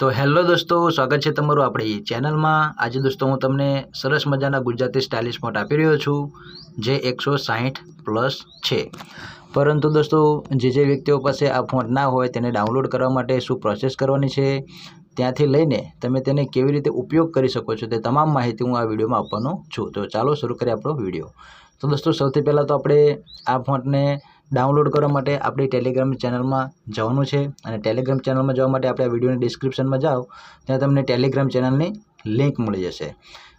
તો હેલો દોસ્તો, સ્વાગત છે તમારું આપણી ચેનલમાં। આજે દોસ્તો હું તમને સરસ મજાના ગુજરાતી સ્ટાઇલિશ ફોન્ટ આપી રહ્યો છું, જે 160+ છે। પરંતુ દોસ્તો, જે વ્યક્તિઓ પાસે આ ફોન્ટ ના હોય તેને ડાઉનલોડ કરવા માટે શું પ્રોસેસ કરવાની છે, ત્યાંથી લઈને તમે તેને કેવી રીતે ઉપયોગ કરી શકો છો, તે તમામ માહિતી હું આ વિડીયોમાં આપવાનો છું। તો ચાલો શરૂ કરીએ આપણો વિડીયો। તો દોસ્તો, સૌથી પહેલાં તો આપણે આ ફોન્ટને ડાઉનલોડ કરવા માટે આપણી ટેલિગ્રામ ચેનલમાં જવાનું છે, અને ટેલિગ્રામ ચેનલમાં જવા માટે આપણે આ વિડીયોની ડિસ્ક્રિપ્શનમાં જાઓ, ત્યાં તમને ટેલિગ્રામ ચેનલની લિંક મળી જશે,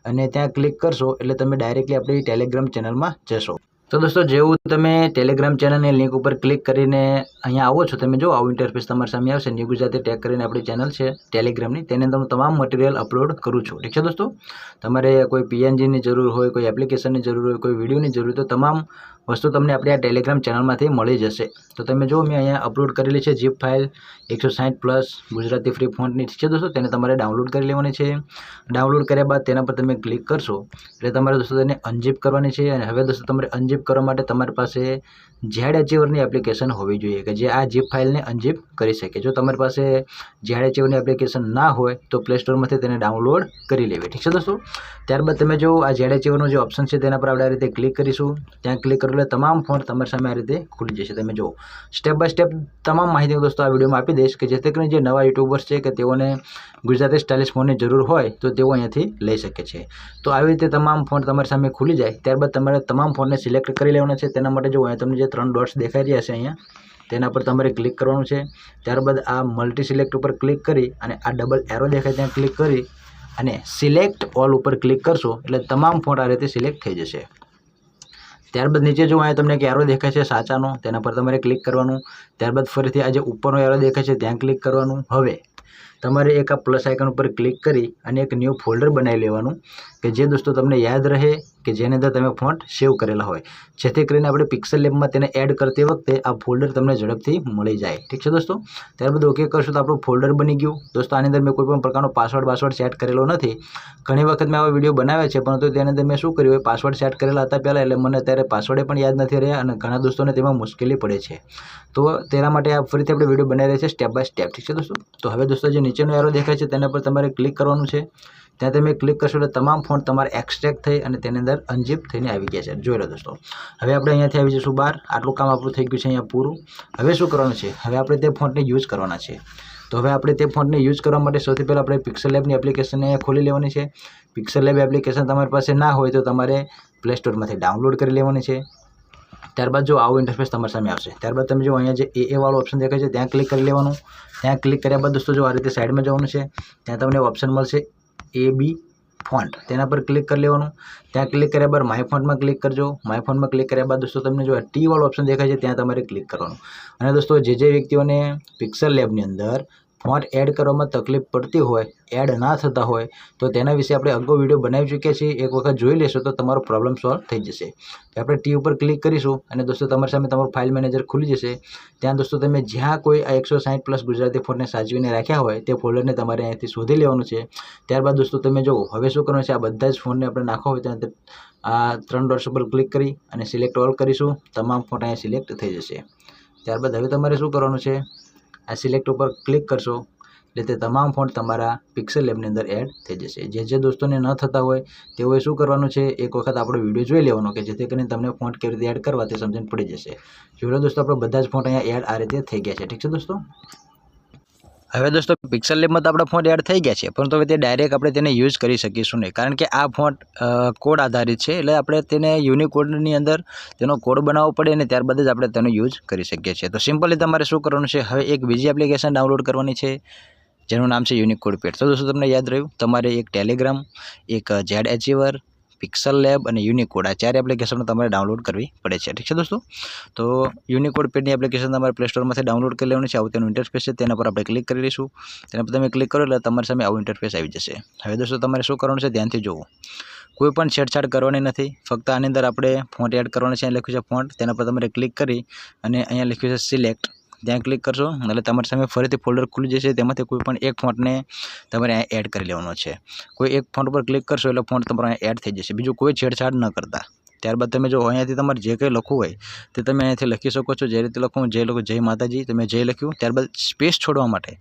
અને ત્યાં ક્લિક કરશો એટલે તમે ડાયરેક્ટલી આપણી ટેલિગ્રામ ચેનલમાં જશો। તો દોસ્તો, જેવું તમે ટેલિગ્રામ ચેનલની લિંક ઉપર ક્લિક કરીને અહીંયા આવો છો, તમે જો આવું ઇન્ટરફેસ તમારી સામે આવશે। ન્યૂ ગુજરાતી ટેગ કરીને આપણી ચેનલ છે ટેલિગ્રામની, તેની અંદર હું તમામ મટીરિયલ અપલોડ કરું છું, ઠીક છે દોસ્તો। તમારે કોઈ પીએનજીની જરૂર હોય, કોઈ એપ્લિકેશનની જરૂર હોય, કોઈ વિડીયોની જરૂર હોય, તો તમામ વસ્તુ તમને આપણી આ ટેલિગ્રામ ચેનલમાંથી મળી જશે। તો તમે જો મેં અહીંયા અપલોડ કરેલી છે જીપ ફાઇલ 160+ ગુજરાતી ફ્રી ફોન્ટની, ઠીક છે દોસ્તો। તેને તમારે ડાઉનલોડ કરી લેવાની છે। ડાઉનલોડ કર્યા બાદ તેના પર તમે ક્લિક કરશો એટલે તમારે દોસ્તો તેને અનઝીપ કરવાની છે। અને હવે દોસ્તો, તમારે અનઝીપ કરવા માટે તમારી પાસે ઝેડ અચીવરની એપ્લિકેશન હોવી જોઈએ કે જે આ જીપ ફાઇલને અનઝીપ કરી શકે। જો તમારી પાસે ઝેડ અચીવરની એપ્લિકેશન ના હોય તો પ્લે સ્ટોરમાંથી તેને ડાઉનલોડ કરી લેવી, ઠીક છે દોસ્તો। ત્યારબાદ તમે જો આ ઝેડ અચીવરનો જે ઓપ્શન છે તેના પર આપણે આ રીતે ક્લિક કરીશું। ત્યાં ક્લિક કરો એટલે તમામ ફોન્ટ તમારી સામે આ રીતે ખુલી જશે। તમે જો સ્ટેપ બાય સ્ટેપ તમામ માહિતી હું દોસ્તો આ વિડીયોમાં આપી દઈશ, કે જેથી કરીને જે નવા યુટ્યુબર્સ છે કે તેઓને ગુજરાતી સ્ટાઇલિશ ફોન્ટની જરૂર હોય તો તેઓ અહીંયાથી લઈ શકે છે। તો આવી રીતે તમામ ફોન્ટ તમારી સામે ખુલી જાય ત્યારબાદ તમારે તમામ ફોન્ટને સિલેક્ટ કરી લેવાના છે। તેના માટે જો અહીંયા તમને જે 3 ડોટ્સ દેખાઈ રહ્યા છે અહીંયા, તેના પર તમારે ક્લિક કરવાનું છે। ત્યારબાદ આ મલ્ટી સિલેક્ટ ઉપર ક્લિક કરી અને આ ડબલ એરો દેખાય ત્યાં ક્લિક કરી અને સિલેક્ટ ઓલ ઉપર ક્લિક કરશો એટલે તમામ ફોન્ટ આ રીતે સિલેક્ટ થઈ જશે। ત્યારબાદ નીચે જો અહીંયા તમને એક એરો દેખાય છે સાચાનો, તેના પર તમારે ક્લિક કરવાનું। ત્યારબાદ ફરીથી આ જે ઉપરનો એરો દેખાય છે ત્યાં ક્લિક કરવાનું। હવે તમારે એક આ પ્લસ આઇકન ઉપર ક્લિક કરી અને એક ન્યૂ ફોલ્ડર બનાવી લેવાનું, કે જે દોસ્તો તમને યાદ રહે કે જેની અંદર તમે ફોન્ટ સેવ કરેલા હોય, જેથી કરીને આપણે પિક્સલ લેબમાં તેને એડ કરતી વખતે આ ફોલ્ડર તમને ઝડપથી મળી જાય, ઠીક છે દોસ્તો। ત્યારબાદ ઓકે કરશો તો આપણું ફોલ્ડર બની ગયું। દોસ્તો, આની અંદર મેં કોઈ પણ પ્રકારનો પાસવર્ડ સેટ કરેલો નથી। ઘણી વખત મેં આવા વિડીયો બનાવ્યા છે, પરંતુ તેની અંદર મેં શું કર્યું હોય, પાસવર્ડ સેટ કરેલા હતા પહેલાં, એટલે મને અત્યારે પાસવર્ડે પણ યાદ નથી રહ્યા અને ઘણા દોસ્તોને તેમાં મુશ્કેલી પડે છે। તો તેના માટે આ ફરીથી આપણે વિડીયો બનાવી રહ્યા છીએ સ્ટેપ બાય સ્ટેપ, ઠીક છે દોસ્તો। તો હવે દોસ્તો, જે નીચેનો એરો દેખાય છે તેના પર તમારે ક્લિક કરવાનું છે। ત્યાં તમે ક્લિક કરશો એટલે તમામ ફોન્ટ તમારે એક્સટ્રેક્ટ થઈ અને તેની અંદર અનઝીપ થઈને આવી ગયા છે, જોઈ લો દોસ્તો। હવે આપણે અહીંયાથી આવી જઈશું બહાર। આટલું કામ આપણું થઈ ગયું છે અહીંયા પૂરું। હવે શું કરવાનું છે, હવે આપણે તે ફોન્ટને યુઝ કરવાના છે। તો હવે આપણે તે ફોન્ટને યુઝ કરવા માટે સૌથી પહેલાં આપણે પિક્સલ લેબની એપ્લિકેશનને ખોલી લેવાની છે। પિક્સલ લેબ એપ્લિકેશન તમારી પાસે ના હોય તો તમારે પ્લે સ્ટોરમાંથી ડાઉનલોડ કરી લેવાની છે। ત્યારબાદ જો આવું ઇન્ટરફેસ તમારી સામે આવશે, ત્યારબાદ તમે જો અહીંયા જે એ વાળો ઓપ્શન દેખાય છે ત્યાં ક્લિક કરી લેવાનું। ત્યાં ક્લિક કર્યા બાદ દોસ્તો જો આ રીતે સાઈડમાં જવાનું છે, ત્યાં તમને ઓપ્શન મળશે AB ફોન્ટ, તેના પર ક્લિક કરી લેવાનું। ત્યાં ક્લિક કર્યા બાદ માય ફોન્ટમાં ક્લિક કરજો। માય ફોન્ટમાં ક્લિક કર્યા બાદ દોસ્તો તમને જો ટી વાળો ઓપ્શન દેખાય છે ત્યાં તમારે ક્લિક કરવાનું। અને દોસ્તો, જે વ્યક્તિઓને પિક્સલ લેબની અંદર ફોન્ટ એડ કરવામાં તકલીફ પડતી હોય, એડ ના થતા હોય, તો તેના વિશે આપણે અગાઉ વિડીયો બનાવી ચૂક્યા છીએ। એક વખત જોઈ લેશો તો તમારો પ્રોબ્લેમ સોલ્વ થઈ જશે। આપણે ટી ઉપર ક્લિક કરીશું અને દોસ્તો તમારી સામે તમારું ફાઇલ મેનેજર ખુલી જશે। ત્યાં દોસ્તો તમે જ્યાં કોઈ આ 160+ ગુજરાતી ફોન્ટને સાચવીને રાખ્યા હોય તે ફોલ્ડરને તમારે અહીંયાથી શોધી લેવાનું છે। ત્યારબાદ દોસ્તો તમે જુઓ હવે શું કરવાનું છે, આ બધા જ ફોન્ટને આપણે નાખવા હોય ત્યાં આ 3 ડોટ્સ ઉપર ક્લિક કરી અને સિલેક્ટ ઓલ કરીશું, તમામ ફોન્ટ અહીંયા સિલેક્ટ થઈ જશે। ત્યારબાદ હવે તમારે શું કરવાનું છે, આ સિલેક્ટ ઉપર ક્લિક કરશો એટલે તે તમામ ફોન્ટ તમારા પિક્સલ લેબની અંદર એડ થઈ જશે। જે દોસ્તોને ન થતા હોય તેઓએ શું કરવાનું છે, એક વખત આપણો વિડીયો જોઈ લેવાનો, કે જેથી કરીને તમને ફોન્ટ કેવી રીતે એડ કરવા તે સમજણ પડી જશે। જોઈ લો દોસ્તો, આપણે બધા જ ફોન્ટ અહીંયા એડ આ રીતે થઈ ગયા છે, ઠીક છે દોસ્તો। હવે દોસ્તો, પિક્સલ લેબમાં તો આપણા ફોન્ટ એડ થઈ ગયા છે, પરંતુ હવે તે ડાયરેક્ટ આપણે તેને યુઝ કરી શકીશું નહીં, કારણ કે આ ફોન્ટ કોડ આધારિત છે, એટલે આપણે તેને યુનિકોડની અંદર તેનો કોડ બનાવવો પડે અને ત્યારબાદ જ આપણે તેનો યુઝ કરી શકીએ છીએ। તો સિમ્પલી તમારે શું કરવાનું છે, હવે એક બીજી એપ્લિકેશન ડાઉનલોડ કરવાની છે જેનું નામ છે યુનિકોડ પેડ। તો દોસ્તો, તમને યાદ રહ્યું, તમારે એક ટેલિગ્રામ, એક ઝેડ અચીવર, પિક્સલ લેબ અને યુનિકોડ, આ 4 એપ્લિકેશનો તમારે ડાઉનલોડ કરવી પડે છે, ઠીક છે દોસ્તો। તો યુનિકોડ પેડની એપ્લિકેશન તમારે પ્લે સ્ટોરમાંથી ડાઉનલોડ કરી લેવાની છે। આવું તેનું ઇન્ટરફેસ છે, તેના પર આપણે ક્લિક કરી લઈશું। તેના પર તમે ક્લિક કરો એટલે તમારી સામે આવું ઇન્ટરફેસ આવી જશે। હવે દોસ્તો, તમારે શું કરવાનું છે, ધ્યાનથી જુઓ, કોઈ પણ છેડછાડ કરવાની નથી, ફક્ત આની અંદર આપણે ફોન્ટ એડ કરવાની છે। અહીં લખ્યું છે ફોન્ટ, તેના પર તમારે ક્લિક કરી અને અહીંયા લખ્યું છે સિલેક્ટ, ત્યાં ક્લિક કરશો એટલે તમારી સામે ફરીથી ફોલ્ડર ખુલી જશે। તેમાંથી કોઈ પણ એક ફોન્ટને તમારે અહીંયા એડ કરી લેવાનો છે। કોઈ એક ફોન્ટ પર ક્લિક કરશો એટલે ફોન્ટ તમારે અહીંયા એડ થઈ જશે, બીજું કોઈ છેડછાડ ન કરતા। ત્યારબાદ તમે જો અહીંયાથી તમારે જે કંઈ લખવું હોય તે તમે અહીંયાથી લખી શકો છો, જે રીતે લખવું, જે લોકો જય માતાજી તમે જય લખ્યું, ત્યારબાદ સ્પેસ છોડવા માટે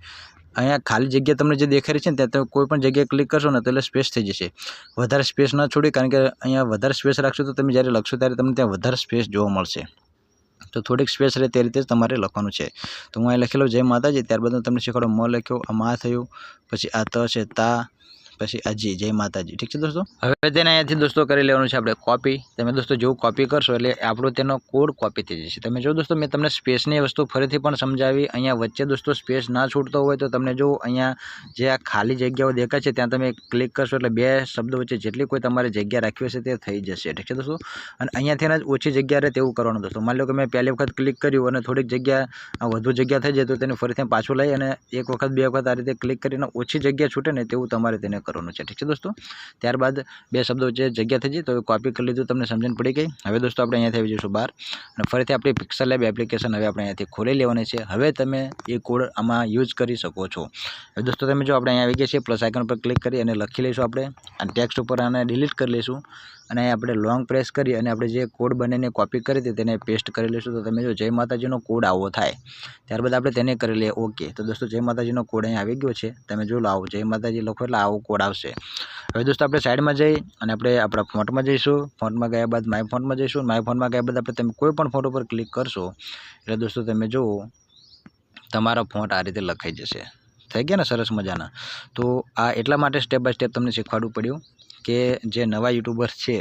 અહીંયા ખાલી જગ્યા તમને જે દેખાઈ રહી છે ને ત્યાં તમે કોઈ પણ જગ્યાએ ક્લિક કરશો ને તો એટલે સ્પેસ થઈ જશે. વધારે સ્પેસ ન છોડી, કારણ કે અહીંયા વધારે સ્પેસ રાખશો તો તમે જ્યારે લખશો ત્યારે તમને ત્યાં વધારે સ્પેસ જોવા મળશે. તો થોડીક સ્પેસ રહે તે રીતે જ તમારે લખવાનું છે. તો હું અહીં લખી લઉં જય માતાજી. ત્યારબાદ હું તમને શીખવાડો મ લખ્યો, આ મા થયું, પછી આ ત છે તા, પછી આ જી, જય માતાજી. ઠીક છે દોસ્તો. હવે તેને અહીંયાથી દોસ્તો કરી લેવાનું છે આપણે કોપી. તમે દોસ્તો જેવું કોપી કરશો એટલે આપણો તેનો કોડ કોપી થઈ જશે. તમે જો દોસ્તો મેં તમને સ્પેસની વસ્તુ ફરીથી પણ સમજાવી. અહીંયા વચ્ચે દોસ્તો સ્પેસ ના છૂટતો હોય તો તમને જો અહીંયા જે આ ખાલી જગ્યાઓ દેખાય છે ત્યાં તમે ક્લિક કરશો એટલે બે શબ્દો વચ્ચે જેટલી કોઈ તમારે જગ્યા રાખવી હશે તે થઈ જશે. ઠીક છે દોસ્તો. અને અહીંયાથી જ ઓછી જગ્યા રહે તેવું કરવાનું દોસ્તો. માની લો કે મેં પહેલી વખત ક્લિક કર્યું અને થોડીક જગ્યા વધુ જગ્યા થઈ જાય તો તેને ફરીથી પાછું લઈ અને એક વખત બે વખત આ રીતે ક્લિક કરીને ઓછી જગ્યા છૂટે ને તેવું તમારે તેને કરવાનું છે. ઠીક છે દોસ્તો. ત્યારબાદ બે શબ્દો વચ્ચે જગ્યા થઈ જાય તો કોપી કરી લીધું, તમને સમજણ પડી ગઈ. હવે દોસ્તો આપણે અહીંયાથી આવી જઈશું બહાર અને ફરીથી આપણી પિક્સલ લેબ એપ્લિકેશન હવે આપણે અહીંયાથી ખોલી લેવાની છે. હવે તમે એ કોડ આમાં યુઝ કરી શકો છો. હવે દોસ્તો તમે જો આપણે અહીંયા આવી ગયા છીએ, પ્લસ આઇકન પર ક્લિક કરી અને લખી લઈશું આપણે આ ટેક્સ્ટ ઉપર, આને ડિલીટ કરી લઈશું અને આપણે લોંગ પ્રેસ કરી અને આપણે જે કોડ બનાવીને કોપી કરી હતી તેને પેસ્ટ કરી લઈશું. તો તમે જો જય માતાજીનો કોડ આવો થાય. ત્યારબાદ આપણે તેને કરી લઈએ ઓકે. તો દોસ્તો જય માતાજીનો કોડ અહીંયા આવી ગયો છે. તમે જો લાવો જય માતાજી લખો એટલે આવો કોડ આવશે. હવે દોસ્તો આપણે સાઈડમાં જઈ અને આપણે આપણા ફોન્ટમાં જઈશું. ફોન્ટમાં ગયા બાદ માય ફોન્ટમાં જઈશું. માય ફોન્ટમાં ગયા બાદ આપણે તમે કોઈ પણ ફોન્ટ ઉપર ક્લિક કરશો એટલે દોસ્તો તમે જુઓ તમારો ફોન્ટ આ રીતે લખાઈ જશે. થઈ ગયા ને સરસ મજાના. તો આ એટલા માટે સ્ટેપ બાય સ્ટેપ તમને શીખવાડવું પડ્યું કે જે નવા યુટ્યુબર્સ છે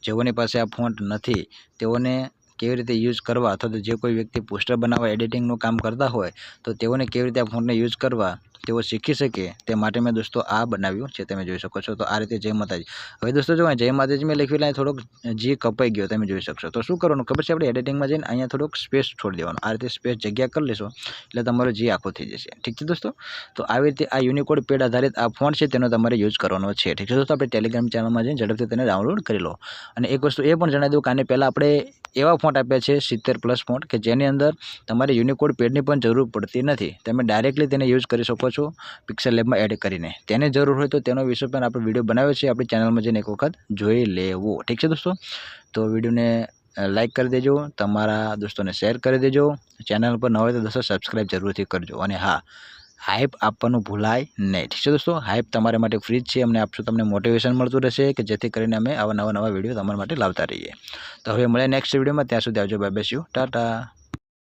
જેઓની પાસે આ ફોન્ટ નથી તેઓને કેવી રીતે યુઝ કરવા, અથવા તો જે કોઈ વ્યક્તિ પોસ્ટર બનાવવા એડિટિંગનું કામ કરતા હોય તો તેઓને કેવી રીતે આ ફોન્ટને યુઝ કરવા તેઓ શીખી શકે તે માટે મેં દોસ્તો આ બનાવ્યું છે. તમે જોઈ શકો છો. તો આ રીતે જય માતાજી. હવે દોસ્તો જો જય માતાજી મેં લખ્યું એટલે થોડોક જી કપાઈ ગયો, તમે જોઈ શકશો. તો શું કરવાનું ખબર છે, આપણે એડિટિંગમાં જઈને અહીંયા થોડોક સ્પેસ છોડી દેવાનો. આ રીતે સ્પેસ જગ્યા કરી લેશો એટલે તમારો જી આખો થઈ જશે. ઠીક છે દોસ્તો. તો આવી રીતે આ યુનિકોડ પેડ આધારિત આ ફોન્ટ છે તેનો તમારે યુઝ કરવાનો છે. ઠીક છે દોસ્તો. આપણે ટેલિગ્રામ ચેનલમાં જઈને ઝડપથી તેને ડાઉનલોડ કરી લો. અને એક વસ્તુ એ પણ જણાવી દઉં કે આને પહેલાં આપણે એવા ફોન્ટ આપ્યા છે 70+ ફોન્ટ કે જેની અંદર તમારે યુનિકોડ પેડની પણ જરૂર પડતી નથી. તમે ડાયરેક્ટલી તેને યુઝ કરી શકો છો પિક્સલ લેબમાં એડ કરીને. તેને જરૂર હોય તો તેનો વિશે પણ આપણે વિડીયો બનાવ્યો છે, આપણી ચેનલમાં જઈને એક વખત જોઈ લેવો. ઠીક છે દોસ્તો. તો વિડીયોને લાઇક કરી દેજો, તમારા દોસ્તોને શેર કરી દેજો. ચેનલ પર ન હોય તો દોસ્તો સબસ્ક્રાઈબ જરૂરથી કરજો. અને હા, હાઇપ આપવાનું ભૂલાય નહીં. ઠીક છે દોસ્તો. હાઇપ તમારા માટે ફ્રી જ છે, અમને આપશું, તમને મોટિવેશન મળતું રહેશે કે જેથી કરીને અમે આવા નવા વિડીયો તમારા માટે લાવતા રહીએ. તો હવે મળે નેક્સ્ટ વિડીયોમાં. ત્યાં સુધી આવજો. Bye bye. ટાટા.